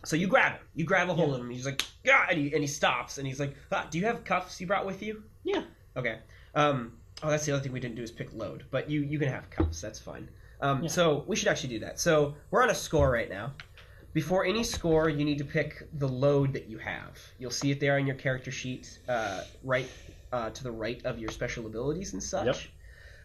So you grab him. You grab a hold of him. He's like, "God!" And he stops, and he's like, "Do you have cuffs you brought with you?" Yeah. Okay. That's the other thing we didn't do is pick load, but you can have cuffs. That's fine. So we should actually do that. So we're on a score right now. Before any score, you need to pick the load that you have. You'll see it there on your character sheet, right to the right of your special abilities and such.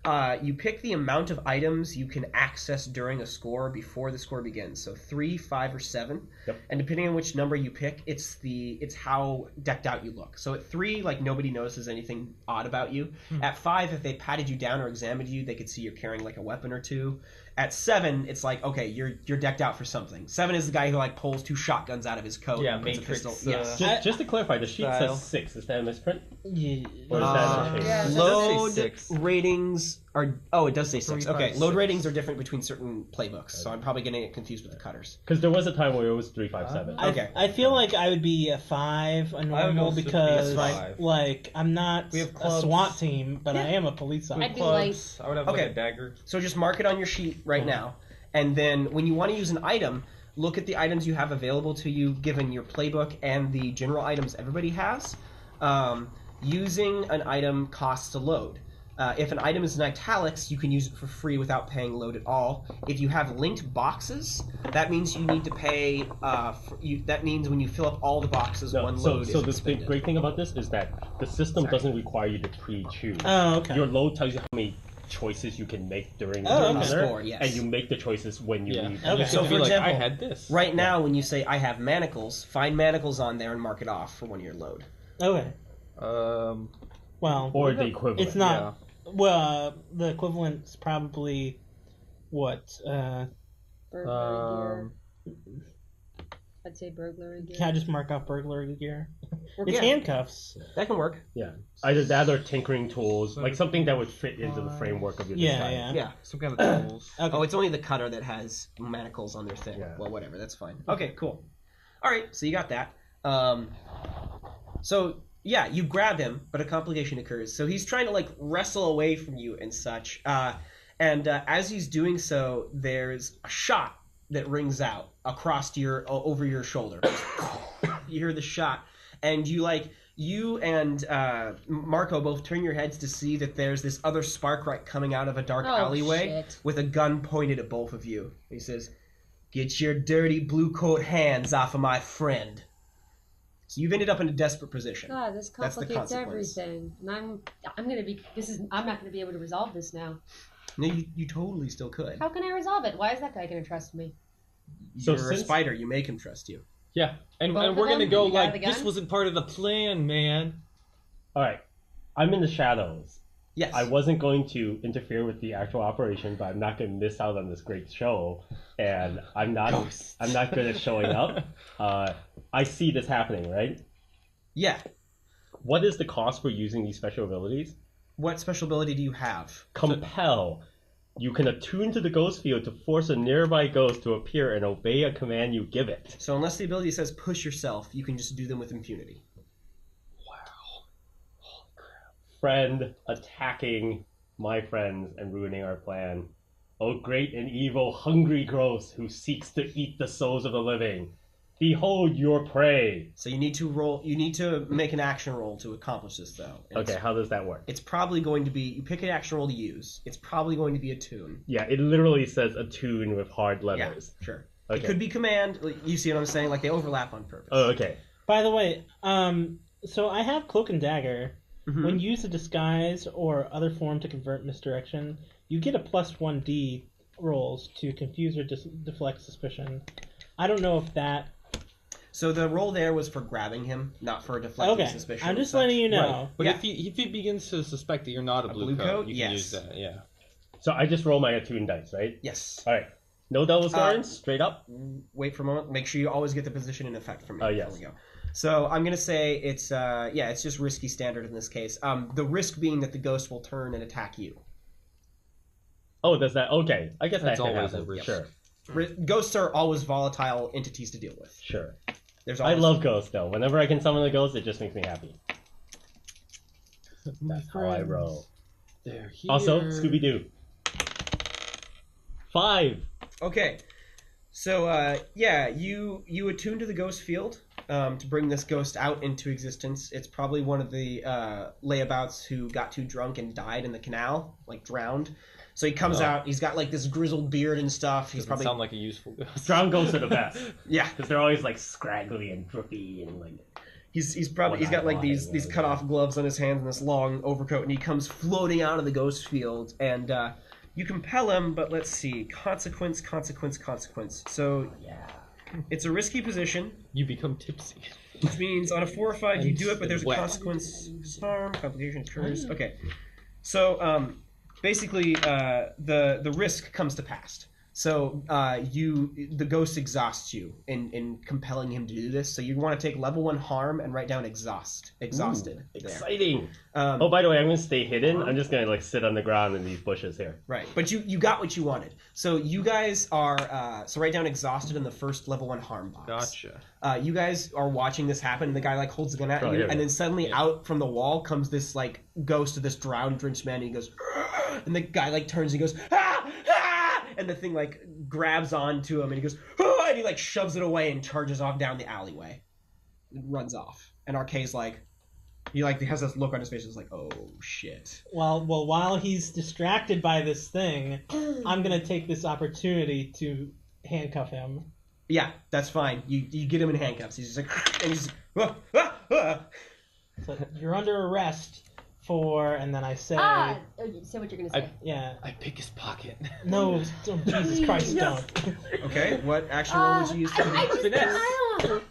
Yep. You pick the amount of items you can access during a score before the score begins. So 3, 5, or 7. Yep. And depending on which number you pick, it's how decked out you look. So at 3, like nobody notices anything odd about you. At 5, if they patted you down or examined you, they could see you're carrying like a weapon or two. At 7, it's like, okay, you're decked out for something. 7 is the guy who like pulls 2 shotguns out of his coat. Yeah, and puts Matrix. a pistol. Yes. Just to clarify, the sheet says 6. Is that a misprint? Yeah. Or is that a change? Load ratings are... Oh, it does say 6. Okay, load ratings are different between certain playbooks, so I'm probably getting it confused with the cutters. Because there was a time where it was 3, 5, 7. Okay. I feel like I would be a 5, a normal, because like I'm not a SWAT team, but I am a police officer. I'd be light. I would have like a dagger. So just mark it on your sheet right now. And then when you want to use an item, look at the items you have available to you given your playbook and the general items everybody has. Using an item costs a load. If an item is in italics, you can use it for free without paying load at all. If you have linked boxes, that means you need to pay. That means when you fill up all the boxes, one load is expended. The great thing about this is that the system doesn't require you to pre-choose. Oh, okay. Your load tells you how many choices you can make during the score, yes. And you make the choices when you leave. Okay. So for example, I had this. Right now, when you say I have manacles, find manacles on there and mark it off for one of your load. Okay. Well, or the equivalent. It's not. Yeah. Well, the equivalent's probably what? Burglary gear. I'd say burglary gear. Can I just mark off burglary gear? It's Yeah. handcuffs. That can work. Yeah. Either that or tinkering tools, like something that would fit into the framework of your design. Yeah. Some kind of tools. Okay. Oh, it's only the cutter that has manacles on their thing. Yeah. Well, whatever. That's fine. Okay, cool. All right, so you got that. So, yeah, you grab him, but a complication occurs. So he's trying to, like, wrestle away from you and such. And as he's doing so, there's a shot that rings out across over your shoulder. You hear the shot, and you and Marco both turn your heads to see that there's this other spark right coming out of a dark alleyway with a gun pointed at both of you. He says, "Get your dirty blue coat hands off of my friend." So you've ended up in a desperate position. God, this complicates everything. And I'm not gonna be able to resolve this now. No, you totally still could. How can I resolve it? Why is that guy gonna trust me? You're a spider. You make him trust you. Yeah, and we're gonna go like this wasn't part of the plan, man. All right, I'm in the shadows. Yes. I wasn't going to interfere with the actual operation, but I'm not going to miss out on this great show, and I'm not good at showing up. I see this happening, right? Yeah. What is the cost for using these special abilities? What special ability do you have? Compel. You can attune to the ghost field to force a nearby ghost to appear and obey a command you give it. So unless the ability says push yourself, you can just do them with impunity. Wow. Holy crap. Friend attacking my friends and ruining our plan. O great and evil hungry ghost who seeks to eat the souls of the living. Behold your prey. So you need to make an action roll to accomplish this, though. Okay, how does that work? It's probably going to be, you pick an action roll to use. It's probably going to be attune. Yeah, it literally says attune with hard letters. Yeah, sure. Okay. It could be command. You see what I'm saying? Like, they overlap on purpose. Oh, okay. By the way, so I have Cloak and Dagger. Mm-hmm. When you use a disguise or other form to convert misdirection, you get a +1d rolls to confuse or deflect suspicion. I don't know if that... So the roll there was for grabbing him, not for deflecting suspicion. I'm just letting you know. Right. But if he begins to suspect that you're not a blue coat, you can use that, yeah. So I just roll my attune dice, right? Yes. All right. No double stars, straight up? Wait for a moment. Make sure you always get the position in effect from me. Oh, yes. There we go. So I'm going to say it's just risky standard in this case. The risk being that the ghost will turn and attack you. Oh, does that? Okay. I guess that's always a risk. Sure. Ghosts are always volatile entities to deal with. Sure. I love ghosts, though. Whenever I can summon a ghost, it just makes me happy. That's how I roll. They're here. Also, Scooby-Doo. 5. Okay. So, you attune to the ghost field to bring this ghost out into existence. It's probably one of the layabouts who got too drunk and died in the canal, like drowned. So he comes out. He's got like this grizzled beard and stuff. He's probably sound like a useful ghost. Drowned ghosts are the best. Yeah, because they're always like scraggly and droopy and like. He's got like these cut off gloves on his hands and this long overcoat, and he comes floating out of the ghost field, and you compel him. But let's see, consequence. So it's a risky position. You become tipsy. Which means on a 4 or 5 you do it, but there's a consequence. Harm, complication occurs. Okay, so basically the risk comes to pass. So the ghost exhausts you in compelling him to do this. So you want to take level 1 harm and write down exhausted. Ooh, exciting. Oh, by the way, I'm gonna stay hidden. I'm just gonna like sit on the ground in these bushes here. Right, but you got what you wanted. So you guys are so write down exhausted in the first level 1 harm box. Gotcha. You guys are watching this happen. And the guy like holds the gun at you, and then suddenly out from the wall comes this like ghost of this drowned, drenched man. And he goes, and the guy like turns and he goes, ah! And the thing like grabs onto him and he goes, oh! And he like shoves it away and charges off down the alleyway. And runs off. And Arkady's like, he has this look on his face. It's like, oh shit. Well, while he's distracted by this thing, I'm gonna take this opportunity to handcuff him. Yeah, that's fine. You get him in handcuffs. He's just like, and he's So you're under arrest. And then I say... say what you're going to say. I pick his pocket. No, Jesus Christ, don't. Okay, what action roll would you use to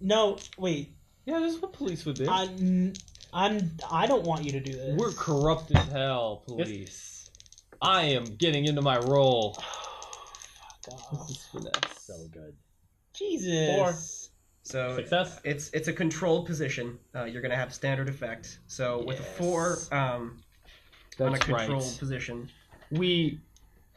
No, wait. Yeah, this is what police would do. I don't want you to do this. We're corrupt as hell, police. I am getting into my role. God. This is finesse. So good. Jesus. 4. So success. It's a controlled position. You're gonna have standard effect. So with a 4 on a controlled position, we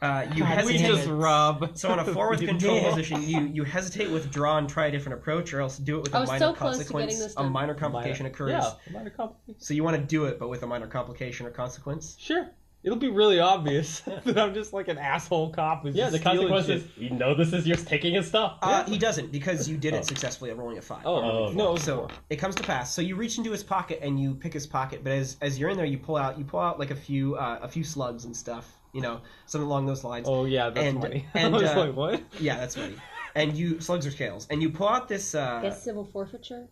hesitate. We just rub. So on a 4 with controlled position, you hesitate, withdraw, and try a different approach, or else do it with a minor consequence. A minor complication occurs. Yeah, a minor complication. So you want to do it, but with a minor complication or consequence. Sure. It'll be really obvious that I'm just like an asshole cop who's the consequence is you know this is yours taking his stuff. He doesn't, because you did it successfully at rolling a 5. No. So it comes to pass. So you reach into his pocket and you pick his pocket, but as you're in there, you pull out like a few slugs and stuff, something along those lines. Oh yeah, that's money. And I was like, what? Yeah, that's money. And slugs are scales, and you pull out this. Guess civil forfeiture.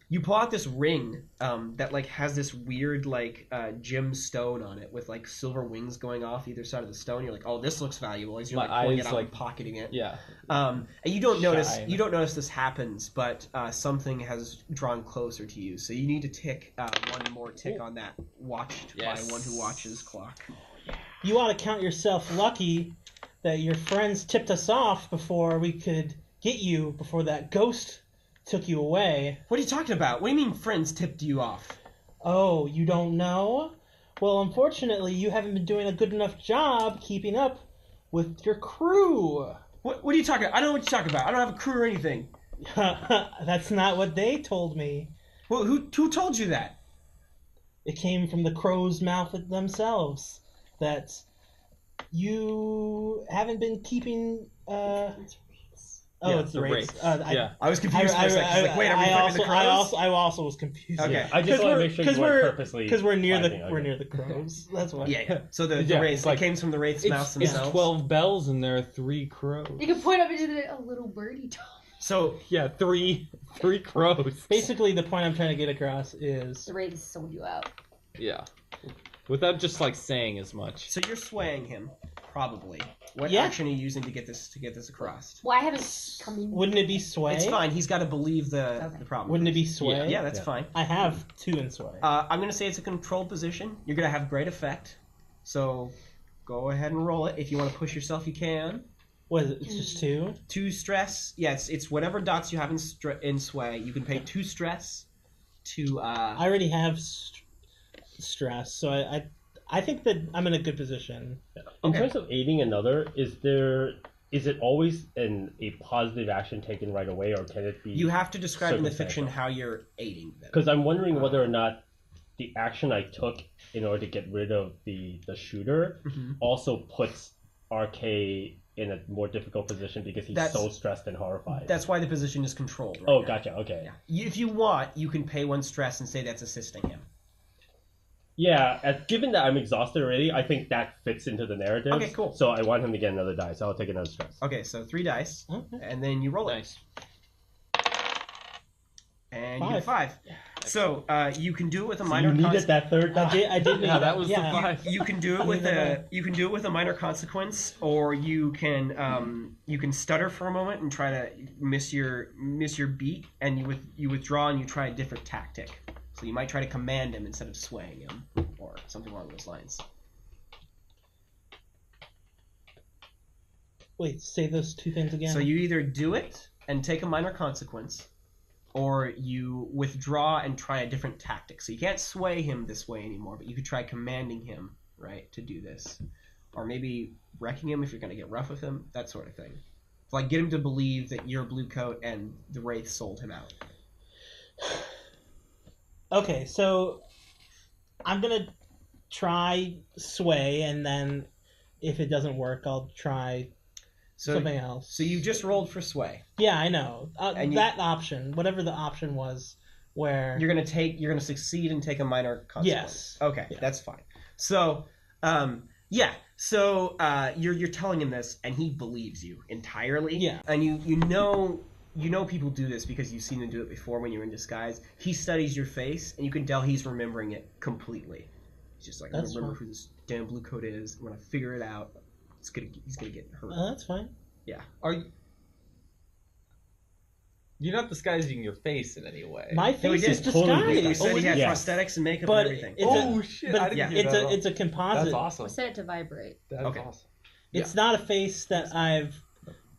You pull out this ring that like has this weird like gem stone on it with like silver wings going off either side of the stone. You're like, oh, this looks valuable. As you're like pulling it out and pocketing it. Yeah. And you don't notice this happens, but something has drawn closer to you. So you need to tick one more tick on that watched by one who watches clock. You ought to count yourself lucky that your friends tipped us off before we could get you, before that ghost took you away. What are you talking about? What do you mean friends tipped you off? Oh, you don't know? Well, unfortunately, you haven't been doing a good enough job keeping up with your crew. What are you talking about? I don't know what you're talking about. I don't have a crew or anything. That's not what they told me. Well, who told you that? It came from the crow's mouth themselves. That you haven't been keeping... it's the race. I was confused for a second. I was like, wait, are we talking the crows? I also was confused. Okay. Yeah. I just want to make sure you weren't purposely... Because we're near the crows. That's why. Yeah. So the race, it came from the wraith's mouth themselves. It's 12 bells and there are 3 crows. You can point up into a little birdie top. So... Yeah, 3 crows. Basically, the point I'm trying to get across is... The wraith sold you out. Yeah. Without just like saying as much. So you're swaying him, probably. What action are you using to get this across? Well, I haven't come in. Wouldn't it be sway? It's fine. He's got to believe the problem. Wouldn't it be sway? Yeah, that's fine. I have 2 in sway. I'm going to say it's a controlled position. You're going to have great effect. So go ahead and roll it. If you want to push yourself, you can. What is it? It's just 2? 2 stress. Yes, it's whatever dots you have in sway. You can pay 2 stress to... I already have stress, so I think that I'm in a good position. In terms of aiding another, is it always a positive action taken right away, or can it be... You have to describe in the fiction how you're aiding them. Because I'm wondering whether or not the action I took in order to get rid of the shooter also puts RK in a more difficult position because he's That's- so stressed and horrified. That's why the position is controlled. Right Oh, now. gotcha. Okay. Yeah. If you want, you can pay 1 stress and say that's assisting him. Yeah, given that I'm exhausted already, I think that fits into the narrative. Okay, cool. So I want him to get another die, so I'll take another stress. Okay, so 3 dice, Okay. and then you roll it. Nice. And you get 5. So you can do it with a So minor. you needed that third die. I did. Yeah, that was the yeah. 5. You can do it with a minor consequence, or you can stutter for a moment and try to miss your beat, and you withdraw and you try a different tactic. So you might try to command him instead of swaying him, or something along those lines. Wait, say those 2 things again. So you either do it and take a minor consequence, or you withdraw and try a different tactic. So you can't sway him this way anymore, but you could try commanding him, right, to do this. Or maybe wrecking him if you're going to get rough with him, that sort of thing. Like, get him to believe that you're Blue Coat and the Wraith sold him out. Okay, so I'm gonna try sway, and then if it doesn't work, I'll try something else. So you just rolled for sway. Yeah, I know. And That option, whatever the option was, where You're gonna succeed and take a minor consequence. Yes. Okay, Yeah. that's fine. So, you're telling him this, and he believes you entirely. Yeah. And you know people do this because you've seen them do it before when you're in disguise. He studies your face, and you can tell he's remembering it completely. He's just like, I That's remember fine. who this damn Blue Coat is. When I figure it out, he's gonna get hurt. that's fine. Yeah. You're not disguising your face in any way. My No, he face is did. Totally disguised. We said he had yeah. prosthetics and makeup But and everything. it's shit! but I didn't yeah. hear that. it's a composite. That's awesome. We set it to vibrate. That's Okay. awesome. It's not a face that I've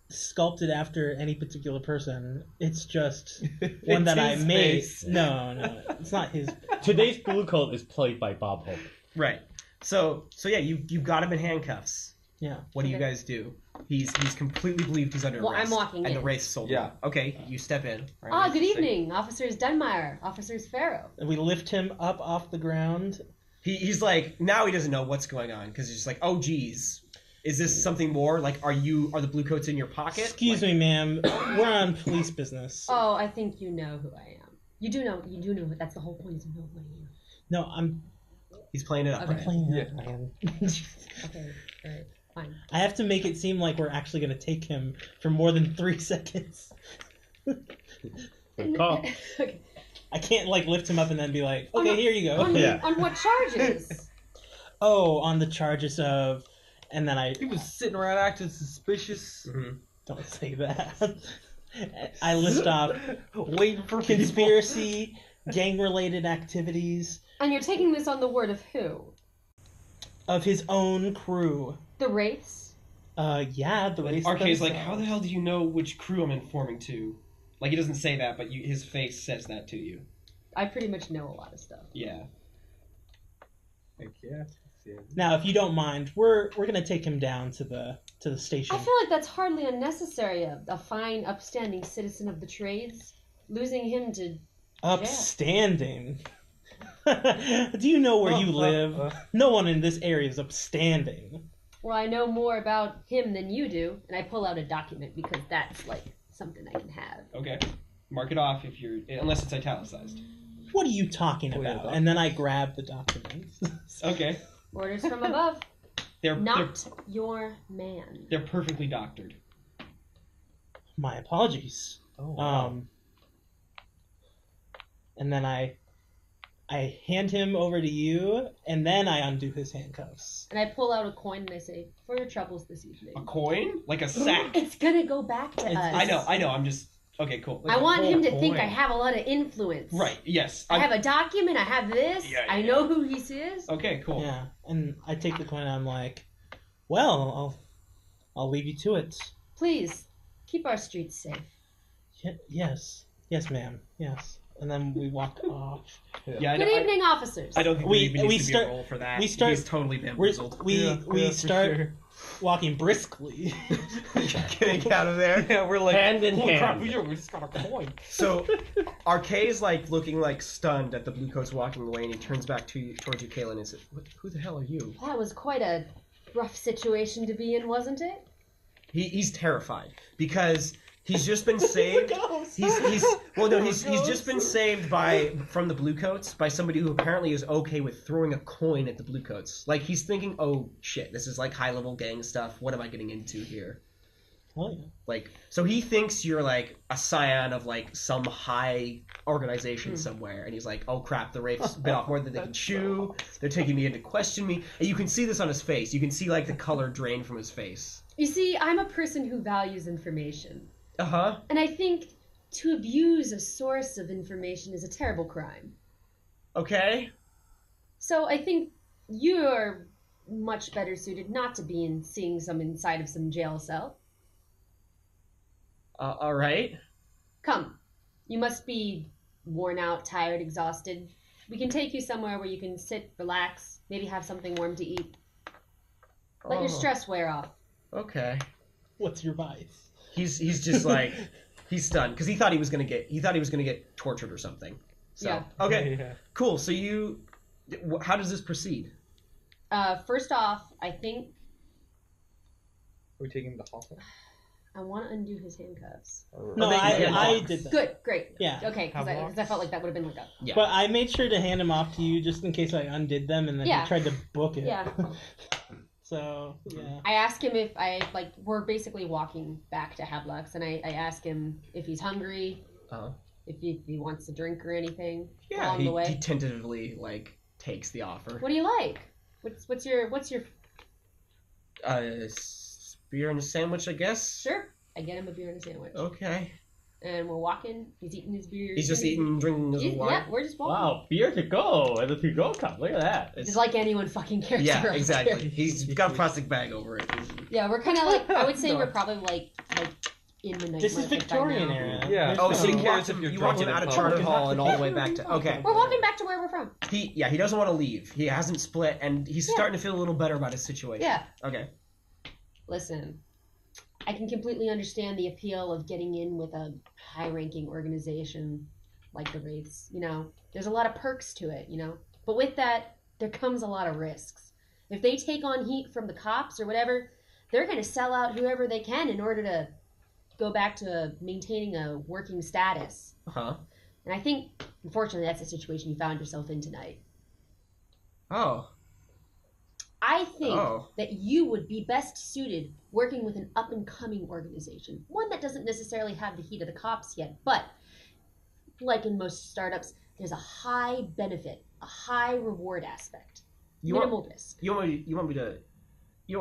sculpted after any particular person. It's just one that I his made. face. No, it's not his. Today's Blue Coat is played by Bob Hope. Right. So yeah, you got him in handcuffs. Yeah. What do you Okay. guys do? He's completely believed he's under Well, arrest. I'm walking and in. the Wraith sold Yeah. him. Okay, you step in. Ah, good evening, Officers Dunmire, Officers Farrow. And we lift him up off the ground. He's like, now he doesn't know what's going on because he's just like, oh geez, is this something more? Like, are the Blue Coats in your pocket? Excuse me, ma'am. We're on police business. Oh, I think you know who I am. You do know. That's the whole point. You know who I am. No, I'm He's playing it up. Okay. Right? playing Yeah. it, man. Okay, all right, fine. I have to make it seem like we're actually going to take him for more than 3 seconds. Good call. Okay. I can't lift him up and then be like, okay, here you go. On what charges? Oh, on the charges of, and then I He was sitting around acting suspicious, Mhm. don't say that. I list off waiting for people. conspiracy, gang-related activities And you're taking this on the word of who? of his own crew. The Wraiths? Yeah, the race. Arcade's like, how the hell do you know which crew I'm informing to? Like, he doesn't say that, but his face says that to you. I pretty much know a lot of stuff. Yeah. Heck yeah. Now, if you don't mind, we're gonna take him down to the station. I feel like that's hardly unnecessary. A fine, upstanding citizen of the trades, losing him to Upstanding. Do you know where you live? No one in this area is upstanding. well, I know more about him than you do, and I pull out a document because that's like something I can have. Okay. Mark it off unless it's italicized. What are you talking Oh, yeah, about? doc- And then I grab the document. Okay. Orders from above. They're Not your man. they're perfectly doctored. My apologies. Oh, wow. And then I hand him over to you, and then I undo his handcuffs. And I pull out a coin and I say, "For your troubles this evening." A coin? Like a sack? It's gonna go back to It's- us. I know. I'm just... Okay, cool. I want him to think coin. I have a lot of influence. Right, yes. I have a document. I have this. Yeah, I know who he is. Okay, cool. Yeah, and I take the coin, and I'm like, well, I'll leave you to it. Please keep our streets safe. Yes, ma'am, yes. And then we walk off. Yeah, I Good don't, evening, officers. I don't think We- there even we needs to start- be a roll for that. we start- He's totally bamboozled. We for start sure. walking briskly. Getting out of there. Yeah, we're like Hand in holy crap, hand. we just got a coin. So, Arkay's like looking like stunned at the blue coats walking away, and he turns back towards you, Caelin, and says, "Who the hell are you?" That was quite a rough situation to be in, wasn't it? He's terrified because he's just been saved. He's just been saved from the Bluecoats by somebody who apparently is okay with throwing a coin at the Bluecoats. Like he's thinking, oh shit, this is like high level gang stuff. What am I getting into here? Oh, yeah. Like, so he thinks you're like a scion of like some high organization somewhere, and he's like, oh crap, the Wraiths bit off more than they can chew. They're taking me in to question me, and you can see this on his face. You can see like the color drain from his face. You see, I'm a person who values information. Uh-huh. And I think to abuse a source of information is a terrible crime. Okay. So I think you're much better suited not to be seeing some inside of some jail cell. All right. Come. You must be worn out, tired, exhausted. We can take you somewhere where you can sit, relax, maybe have something warm to eat. Let your stress wear off. Okay. What's your vice? He's just like he's stunned because he thought he was gonna get tortured or something. So Yeah. okay, Yeah. cool. So how does this proceed? First off, I think Are we taking him to hospital? I want to undo his handcuffs. No, I did that. Good, great. Yeah. Okay, because I felt like that would have been like a... Yeah. But I made sure to hand them off to you just in case I undid them and then Yeah. he tried to book it. Yeah. So, yeah. I asked him if we're basically walking back to Havelock's, and I ask him if he's hungry, if he wants a drink or anything along the way. He tentatively like takes the offer. What do you like? What's your... Beer and a sandwich, I guess. Sure. I get him a beer and a sandwich. Okay. And we're walking. He's eating his beer. He's just eating, drinking his wine. Yeah, we're just walking. Wow, beer to go and the to-go cup. Look at that. It's like anyone fucking cares. Yeah, around exactly. here. He's got a plastic bag over it. Yeah, we're kind of like, I would say No. we're probably like in the night This is market by Victorian now. era. Yeah. There's Oh, no- so you cares if you're walked him drunk out of in Charter public? Hall and all the way back to... Okay. We're walking back to where we're from. He doesn't want to leave. He hasn't split, and he's starting to feel a little better about his situation. Yeah. Okay. Listen, I can completely understand the appeal of getting in with a high-ranking organization like the Wraiths. You know, there's a lot of perks to it, you know. But with that, there comes a lot of risks. If they take on heat from the cops or whatever, they're going to sell out whoever they can in order to go back to maintaining a working status. Uh-huh. And I think, unfortunately, that's the situation you found yourself in tonight. Oh. I think Oh. that you would be best suited working with an up-and-coming organization. One that doesn't necessarily have the heat of the cops yet, but like in most startups, there's a high benefit, a high reward aspect. Minimal risk. You want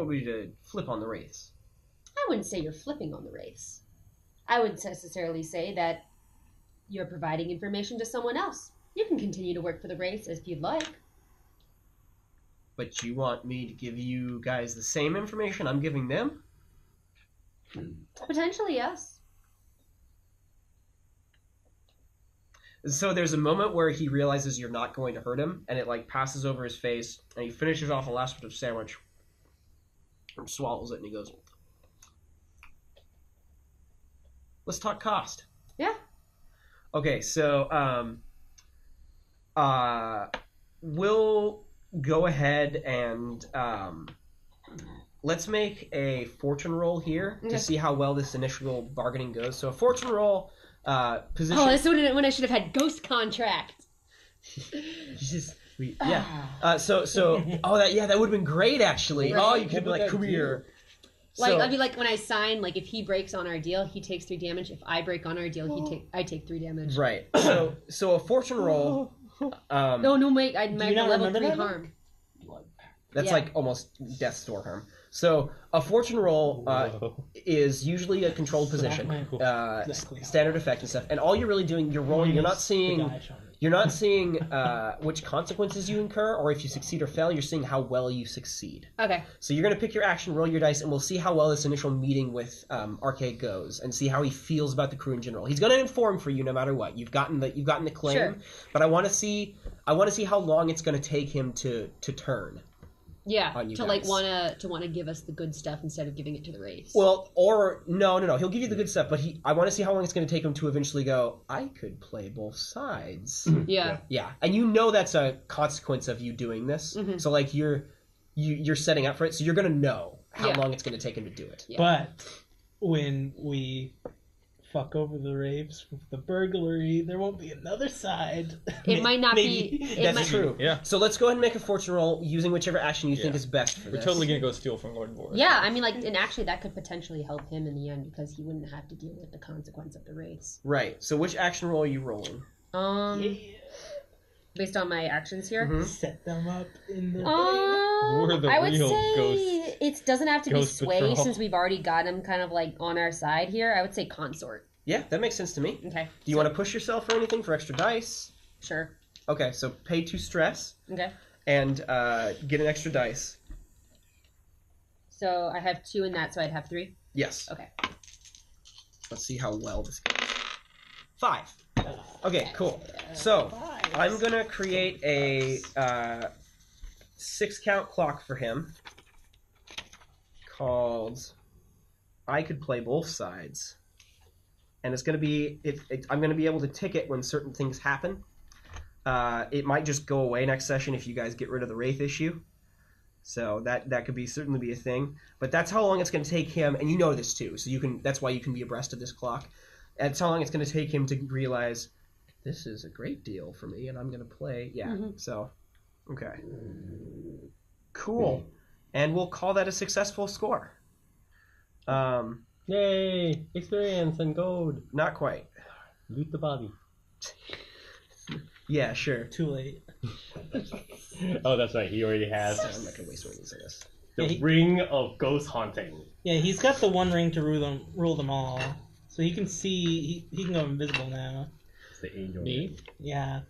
me to flip on the Wraiths? I wouldn't say you're flipping on the Wraiths. I would necessarily say that you're providing information to someone else. You can continue to work for the Wraiths if you'd like. But you want me to give you guys the same information I'm giving them? Potentially, yes. So there's a moment where he realizes you're not going to hurt him, and it like passes over his face, and he finishes off a last bit of sandwich, and swallows it, and he goes, "Let's talk cost." Yeah. Okay, so we'll go ahead and let's make a fortune roll here Okay. to see how well this initial bargaining goes. So a fortune roll, position. Oh, that's when I should have had ghost contract. Yeah. So that would have been great actually. Right. Oh, you could be What like, would come that here. Like, So- I'd be like, when I sign, like, if he breaks on our deal, he takes 3 damage. If I break on our deal, I take 3 damage. Right. So a fortune roll. No, wait, I'd you make a not level remember 3 that? harm. That's Yeah. like almost death's door harm. So a fortune roll is usually a controlled position, Exactly. standard effect and stuff. And all you're really doing, you're rolling. You're not seeing which consequences you incur, or if you succeed or fail. You're seeing how well you succeed. Okay. So you're gonna pick your action, roll your dice, and we'll see how well this initial meeting with Arkady goes, and see how he feels about the crew in general. He's gonna inform for you no matter what. You've gotten the claim, Sure. but I want to see how long it's gonna take him to turn. Yeah, On you to like guys. wanna give us the good stuff instead of giving it to the Wraiths. Well, or no, he'll give you the good stuff, but I want to see how long it's going to take him to eventually go, I could play both sides. yeah. Yeah, and you know that's a consequence of you doing this. Mhm. So like you're setting up for it, so you're going to know how Yeah. long it's going to take him to do it. Yeah. But when we fuck over the rapes with the burglary, there won't be another side. It might not Maybe. be. It That's might, true. Yeah. So let's go ahead and make a fortune roll using whichever action you think Yeah. is best for We're this. totally gonna go steal from Lord Boris. Yeah, I mean, like, and actually, that could potentially help him in the end because he wouldn't have to deal with the consequence of the race. Right. So which action roll are you rolling? Based on my actions here. Mhm. Set them up in the We're the I would real say ghost- it doesn't have to be ghost sway patrol. since we've already got him kind of like on our side here. I would say consort. Yeah, that makes sense to me. Okay. Do you want to push yourself or anything for extra dice? Sure. Okay, so pay 2 stress Okay. and get an extra dice. So I have 2 in that, so I'd have 3. Yes. Okay. Let's see how well this goes. 5. Okay, cool. So I'm gonna create a 6-count clock for him called I Could Play Both Sides. And it's going to be, I'm going to be able to tick it when certain things happen. It might just go away next session if you guys get rid of the Wraith issue. So that could certainly be a thing. But that's how long it's going to take him, and you know this too, so that's why you can be abreast of this clock. That's how long it's going to take him to realize, this is a great deal for me, and I'm going to play, so, okay. Cool. And we'll call that a successful score. Yay! Experience and gold. Not quite. Loot the body. Yeah, sure. Too late. Oh, that's right. He already has I'm not going to waste one of these, I guess. the ring of ghost haunting. Yeah, he's got the one ring to rule them all. So he can see, he can go invisible now. It's the angel. Me? Yeah.